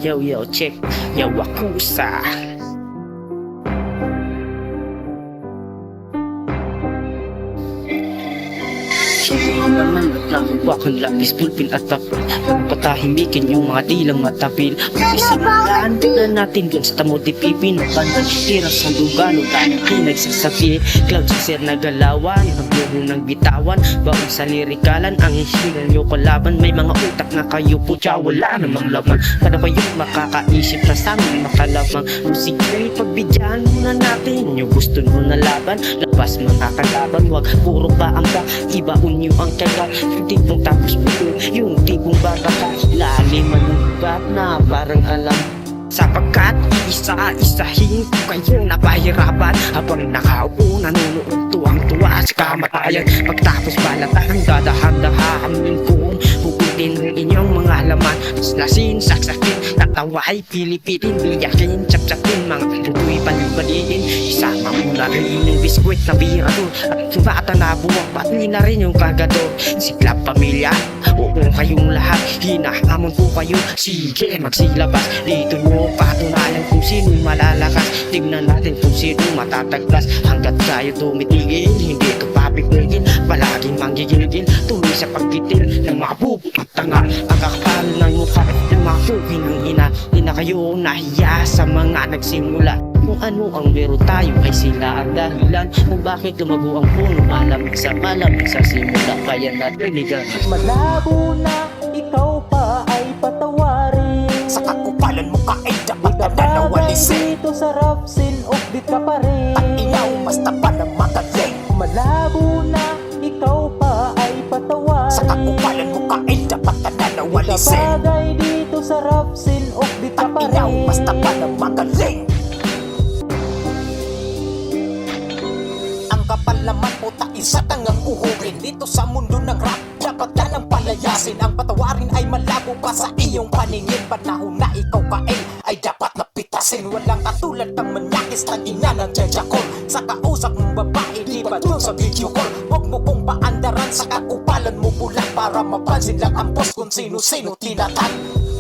Yo, check. Yo, Wakusa. Bakang lapis, pulpin at tapil. Patahimikin yung mga dilang matapil. Isimulan na natin dun sa tamo di pipin. Bandang tira sa lugar nung tayo pinagsasabi. Cloud sa sir na galawan, naglaro ng bitawan. Baong sa lirikalan, ang hisilan nyo kalaban. May mga utak na kayo po siya, wala namang laman. Kada ba yung makakaisip na sa amin makalamang. Sige, pagbigyan muna natin yung gusto mo na laban. Labas mga kalaban, wag puro ba ang ka. Ibaon nyo ang kagat, yung tipong tapos puto. Yung tipong baka ka, lalim manugat na parang alam. Sapagkat isa-isahin ko kayo napahirapan. Habang nakaupo nanonood tuwang-tuwa sa kamatayan. Pagtapos balatahan dadahan-dahamin kung hugutin ng inyong mga laman. Lasin, saksakin, tataway, pilipitin, biyakin, tsapsakin, mga tutoy palibaliin. Isama mo na rin yung biskwit na birador at bata na buwang pati na rin yung kagador. Siklab pamilya, oo kayong lahat, hinahamon po kayo. Sige magsilabas, dito nyo patunayan kung sino malalakas. Tignan natin kung sino matataglas. Hanggat tayo tumitigil, hindi ito papipigil. Palaging manggigilgil, tuloy sa pagkitil ng mga bubut tanga. Ang kakapal ng mukha ng mga suki ng ina. Di na kayo nahiya sa mga nagsimula. Kung ano ang meron tayo ay sila ang dahilan kung bakit lumago ang puno. Malamig sa simula, kaya natin ligan. Malabo na ikaw pa ay patawarin. Sa kakupalan mo ka ay dapat na nanawalisin. Dito sa rapsin, offbeat ka pa rin. At inaw basta pa ng magaling. Malabo na ikaw pa ay patawarin. Sa kakupalan mo ka ay dapat na nanawalisin. Bagay dito sa rapsin, offbeat ka At pa inaw rin. basta pa ng magaling. Ang kapal naman po isa tangang uhurin. Dito sa mundo ng rap dapat ka nang palayasin. Ang patawarin ay malabo pa sa iyong paningin. Panahon na ikaw kain ay dapat napitasin. Walang katulad kang manyakis na ina ng jajakol. Sa kausap mong babae di ba dun sa video call. Huwag mo kong paandaran sa kakupalan mo bulan. Para mapansin lang ang post kung sino-sino tinatan.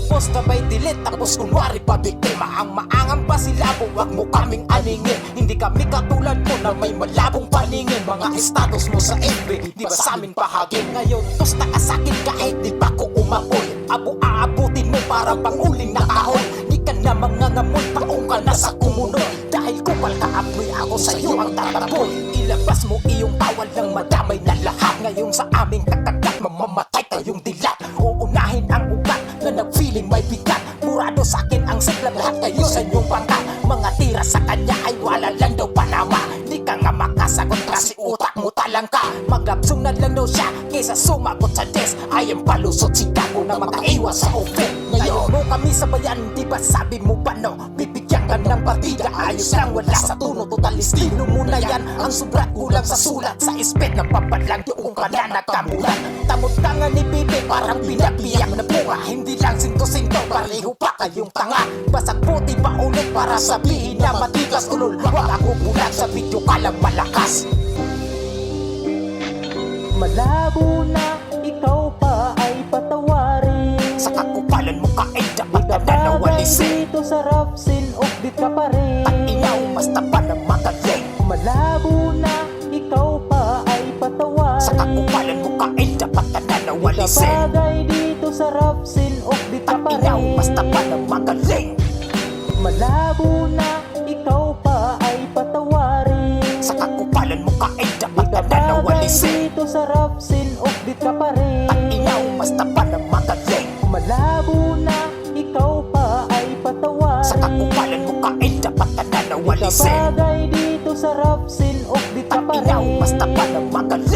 Post na may delete tapos kunwari pa biktima. Ang maangang pasilabo, wag mo kaming aningin. Hindi kami katulad mo na may malabong paningin. Mga status mo sa FB, di ba sa amin pahagin? Ngayon, tosta ka sakin kahit di pa ko umapoy. Aabutin mo parang panguling na kahon. Di ka na mangangamoy, paong ka na sa kumunod. Dahil kupal ka apoy, ako sa'yo ang tatapoy. Ilabas mo iyong bawal lang madamay na lahat. Ngayon sa aming katagat, mamamatay kayong dilat. Uunahin ang ugat na nag-feeling may bigat. Murado sa'kin ang siklam, lahat kayo sa inyong pangkat. Mga tira sa kanya ay wala lang daw panama. Di ka nga makasagot kasi utak mo talang ka. Maglapsong na lang daw siya kaysa sumagot sa desk. Ay ang palusot si Gago na makaiwas sa open. Ngayon mo kami sabayan, di ba sabi mo ba no? Bibigyan ka ng partida, ayos lang wala sa tuno. Total estilo mo na yan, ang subrat kulang sa sulat. Sa ispet ng papalang yung ka na nagkamulan. Tamot-tanga ni Bibi parang pinapiyak na bunga. Hindi lang sinto-sinto, pareho pa kayong tanga. Basag puti pa ulit para sabihin na matigas ulol. Wag ako bulag sa video ka lang malakas. Malabo na ikaw pa ay patawarin. Sa kakupalan mo ka ay dapat na nanawalisin. Dito sa rapsin, offbeat ka pa rin. At inaw basta pa ng magaling. Malabo na ikaw pa ay patawarin. Sa kakupalan mo ka ay dapat na nanawalisin. Bagay dito sa rapsin, offbeat ka At pa inaw rin. basta pa ng magaling. Malabo na ikaw pa ay patawarin. Sa kakupalan mo ka ay dapat na Bagay nanawalisin. dito sa rapsin, offbeat ka pa rin. At inaw basta pa ng magaling. Malabo na ikaw pa ay patawarin. Sa kakupalan mo ka ay dapat na nanawalisin. Bagay dito sa rapsin, offbeat ka At pa inaw rin. basta pa ng magaling.